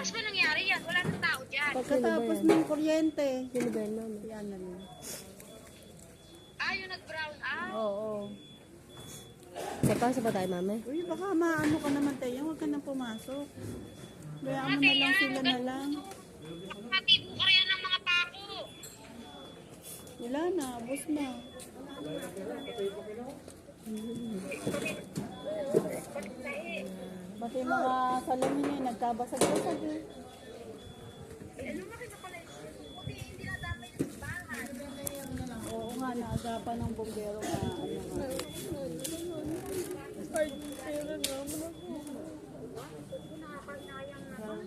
Pagkatapos ba nangyari yan? Wala nang tao dyan. Pagkatapos ng kuryente. Sino ba yan, mami? Yan na yun. Yung nag-brown out. Oo. Papasok pa tayo, mami? Uy, baka maano ka naman tayo. Huwag ka nang pumasok. Bayaan mo na lang sila na lang. Matibo ka rin ng mga pako. Wala na, bus na. Pati yung mga salamin niya, nagkabasag-basag eh. Ano makita pala yun? Buti hindi nadamay ng bahan. Oo nga, naagapan ng bumbero na ano nga. Nakakainayang naman.